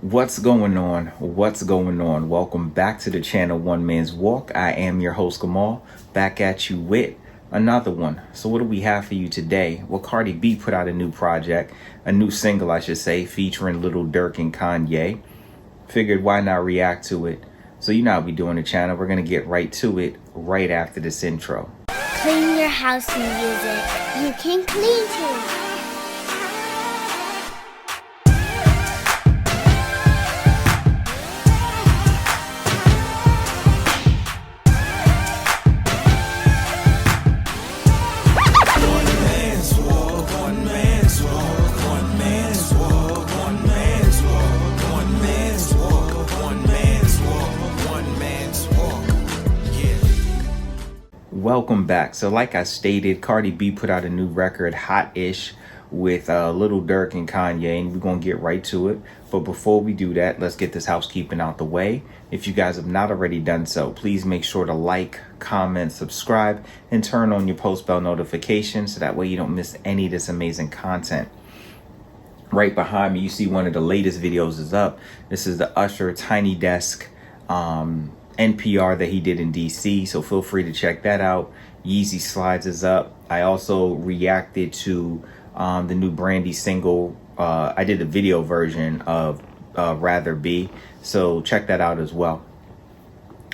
What's going on? What's going on? Welcome back to the channel One Man's Walk. I am your host Gamal, back at you with another one. So what do we have for you today? Well, Cardi B put out a new project, a new single I should say, featuring Lil Durk and Kanye. Figured why not react to it? So you know how we do on the channel. We're going to get right to it right after this intro. Clean your house music. You can clean too. Welcome back. So like I stated, Cardi B put out a new record, Hot-ish, with Lil Durk and Kanye, and we're going to get right to it. But before we do that, let's get this housekeeping out the way. If you guys have not already done so, please make sure to like, comment, subscribe, and turn on your post bell notifications so that way you don't miss any of this amazing content. Right behind me, you see one of the latest videos is up. This is the Usher Tiny Desk NPR that he did in DC, so feel free to check that out. Yeezy Slides is up. I also reacted to the new Brandy single. I did the video version of Rather Be, so check that out as well.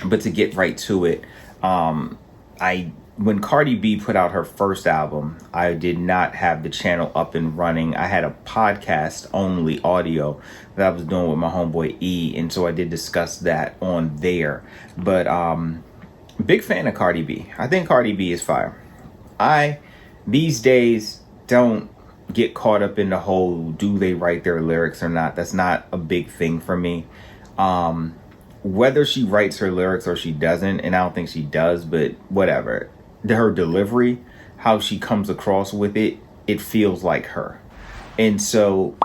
But to get right to it, when Cardi B put out her first album, I did not have the channel up and running. I had a podcast only audio that I was doing with my homeboy E, and so I did discuss that on there. But big fan of Cardi B. I think Cardi B is fire. I these days don't get caught up in the whole do they write their lyrics or not. That's not a big thing for me. Whether she writes her lyrics or she doesn't, and I don't think she does, but whatever. Her delivery, how she comes across with it, it feels like her. And so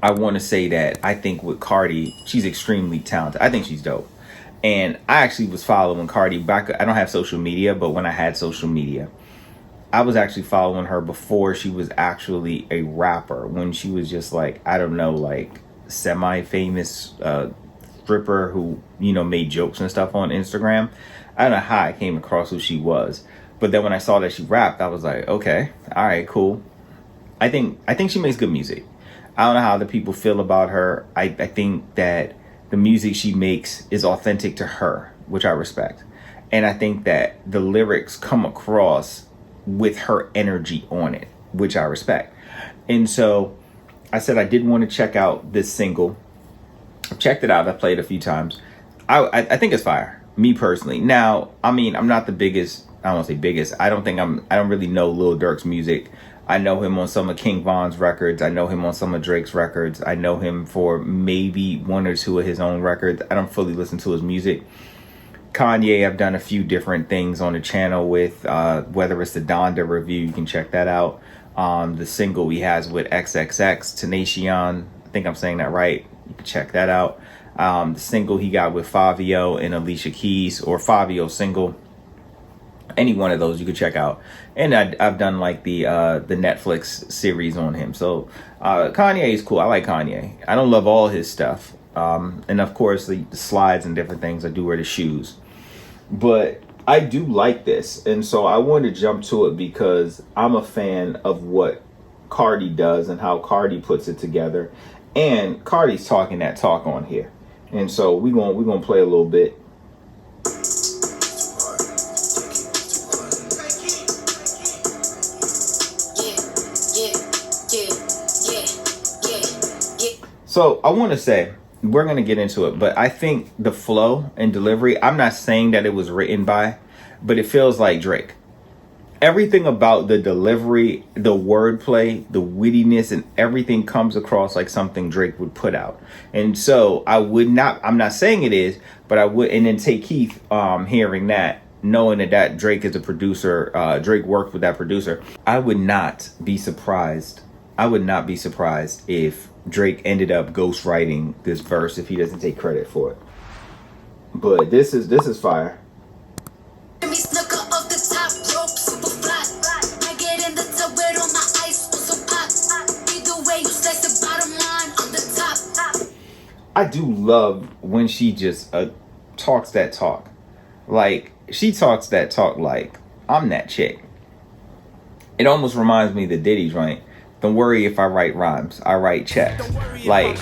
I want to say that I think with Cardi, she's extremely talented. I think she's dope. And I actually was following Cardi back. I don't have social media, but when I had social media, I was actually following her before she was actually a rapper. When she was just like, I don't know, like semi-famous stripper who, you know, made jokes and stuff on Instagram. I don't know how I came across who she was. But then when I saw that she rapped, I was like, okay, all right, cool. I think she makes good music. I don't know how other people feel about her. I think that the music she makes is authentic to her, which I respect. And I think that the lyrics come across with her energy on it, which I respect. And so I said I did want to check out this single. I've checked it out. I played it a few times. I think it's fire. Me personally. Now, I mean, I'm not the biggest, I don't want to say biggest. I don't really know Lil Durk's music. I know him on some of King Von's records. I know him on some of Drake's records. I know him for maybe one or two of his own records. I don't fully listen to his music. Kanye, I've done a few different things on the channel with, whether it's the Donda review, you can check that out. The single he has with XXX, Tenacion, I think I'm saying that right. You can check that out. The single he got with Fabio and Alicia Keys, or Fabio single, any one of those you could check out. And I've done like the Netflix series on him. So Kanye is cool. I like Kanye. I don't love all his stuff. And of course the slides and different things. I do wear the shoes. But I do like this. And so I wanted to jump to it because I'm a fan of what Cardi does and how Cardi puts it together. And Cardi's talking that talk on here. And so we're gonna play a little bit. So I want to say, we're going to get into it, but I think the flow and delivery, I'm not saying that it was written by, but it feels like Drake. Everything about the delivery, the wordplay, the wittiness, and everything comes across like something Drake would put out. And so I'm not saying it is, but I would, and then take Keith hearing that, knowing that Drake is a producer, Drake worked with that producer. I would not be surprised if Drake ended up ghostwriting this verse if he doesn't take credit for it. But this is fire. Either way you slice the bottom line on the top. I do love when she just talks that talk. Like, she talks that talk like, I'm that chick. It almost reminds me of the Diddy joint. Don't worry if I write rhymes, I write checks. Like,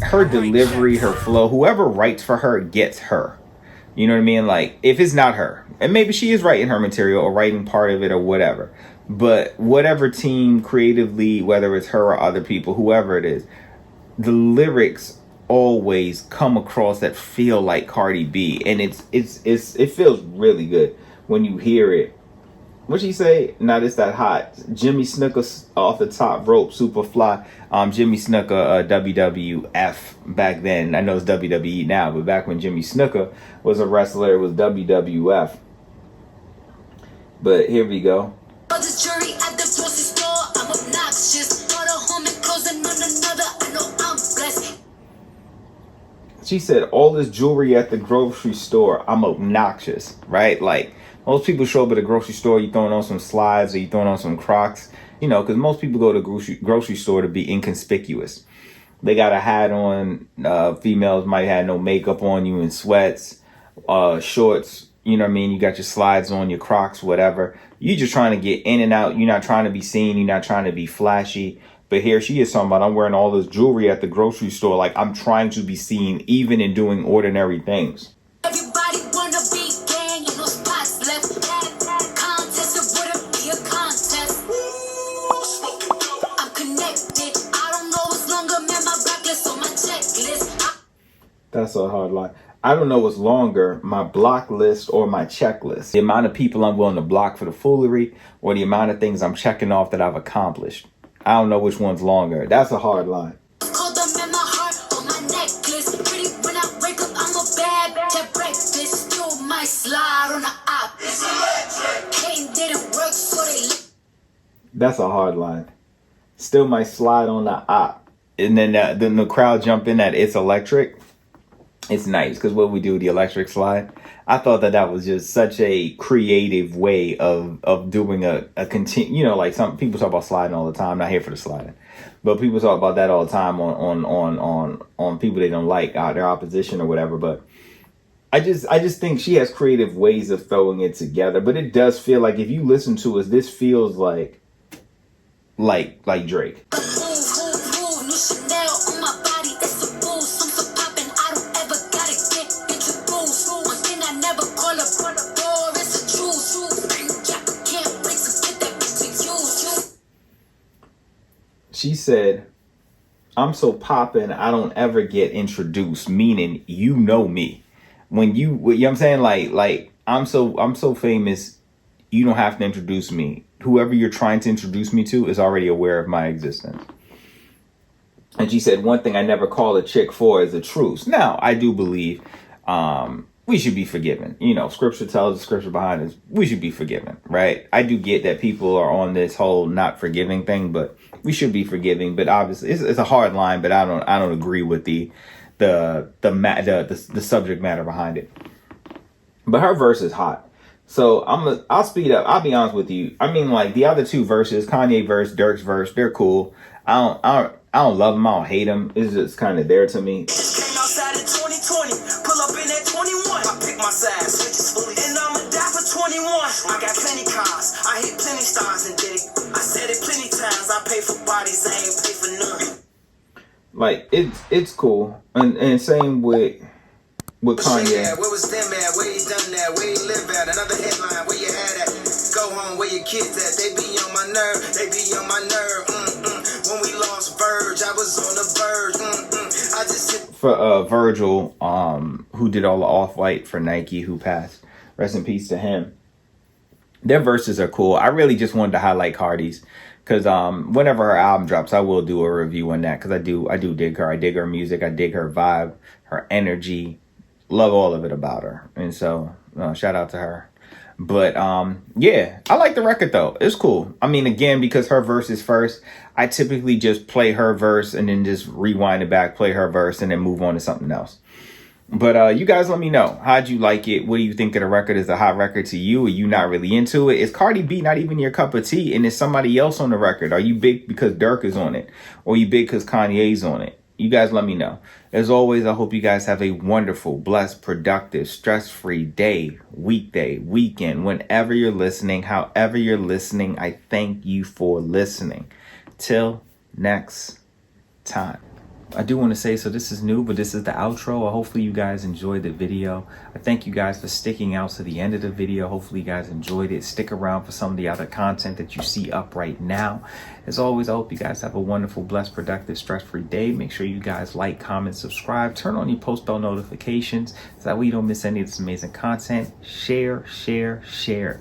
her delivery, her flow, whoever writes for her gets her. You know what I mean? Like, if it's not her, and maybe she is writing her material or writing part of it or whatever, but whatever team creatively, whether it's her or other people, whoever it is, the lyrics always come across that feel like Cardi B, and it feels really good when you hear it. What she say? Now this that hot. Jimmy Snuka off the top rope, super fly. Jimmy Snuka, WWF back then. I know it's WWE now, but back when Jimmy Snuka was a wrestler, it was WWF. But here we go. She said, all this jewelry at the grocery store, I'm obnoxious, right? Like, most people show up at a grocery store, you throwing on some slides or you throwing on some Crocs, you know, because most people go to grocery store to be inconspicuous. They got a hat on. Females might have no makeup on, you in sweats, shorts, you know what I mean? You got your slides on, your Crocs, whatever. You just trying to get in and out. You're not trying to be seen. You're not trying to be flashy. But here she is talking about, I'm wearing all this jewelry at the grocery store. Like, I'm trying to be seen even in doing ordinary things. Everybody wanna be gang, you know spots left. Contest, it wouldn't be a contest. I'm connected. I don't know what's longer, man, my blacklist on my checklist. That's a hard line. I don't know what's longer, my block list or my checklist. The amount of people I'm willing to block for the foolery or the amount of things I'm checking off that I've accomplished. I don't know which one's longer. That's a hard line. Call them in my heart on my necklace. Pretty when I wake up, I'm a bad to breakfast. Still my slide on the op. It's electric. Hating didn't work, so they. That's a hard line. Still might slide on the op. And then the crowd jump in at it's electric. It's nice because what we do, the electric slide. I thought that was just such a creative way of doing a continue. You know, like some people talk about sliding all the time. Not here for the sliding, but people talk about that all the time on people they don't like, their opposition or whatever. But I just think she has creative ways of throwing it together. But it does feel like if you listen to us, this feels like Drake. She said, I'm so poppin', I don't ever get introduced, meaning you know me. When you know what I'm saying? Like I'm so famous, you don't have to introduce me. Whoever you're trying to introduce me to is already aware of my existence. And she said, one thing I never call a chick for is a truce. Now, I do believe we should be forgiven. You know, scripture tells the scripture behind us, we should be forgiven, right? I do get that people are on this whole not forgiving thing, but we should be forgiving. But obviously it's a hard line, but I don't agree with the subject matter behind it. But her verse is hot. So I'll speed up. I'll be honest with you. I mean, like the other two verses, Kanye verse, Durk's verse, they're cool. I don't love them. I don't hate them. It's just kind of there to me. Came outside in 2020, pull up in at 21. I pick my size, switches fully, and I'ma die for 21. I got plenty cars, I hit plenty stars and did it. I said it plenty times. I pay for bodies, I ain't pay for none. Like it's cool, and same with Kanye. Where was them at? Where you done that? Where you live at? Another headline. Where you had at? Go home. Where your kids at? They be on my nerve. They be on my nerve. When we lost Verge, I was on the verge. I just hit For Virgil, who did all the Off-White for Nike, who passed. Rest in peace to him. Their verses are cool. I really just wanted to highlight Cardi's. Because whenever her album drops, I will do a review on that. Because I do dig her. I dig her music. I dig her vibe, her energy. Love all of it about her. And so shout out to her. But yeah, I like the record though. It's cool. I mean, again, because her verse is first, I typically just play her verse and then just rewind it back, play her verse, and then move on to something else. But you guys let me know. How'd you like it? What do you think of the record? Is a hot record to you? Are you not really into it? Is Cardi B not even your cup of tea? And is somebody else on the record? Are you big because Durk is on it? Or are you big because Kanye's on it? You guys let me know. As always, I hope you guys have a wonderful, blessed, productive, stress-free day, weekday, weekend, whenever you're listening, however you're listening. I thank you for listening. Till next time. I do want to say, so this is new, but this is the outro. Hopefully you guys enjoyed the video. I thank you guys for sticking out to the end of the video. Hopefully you guys enjoyed it. Stick around for some of the other content that you see up right now. As always, I hope you guys have a wonderful, blessed, productive, stress-free day. Make sure you guys like, comment, subscribe. Turn on your post bell notifications so that way you don't miss any of this amazing content. Share, share, share.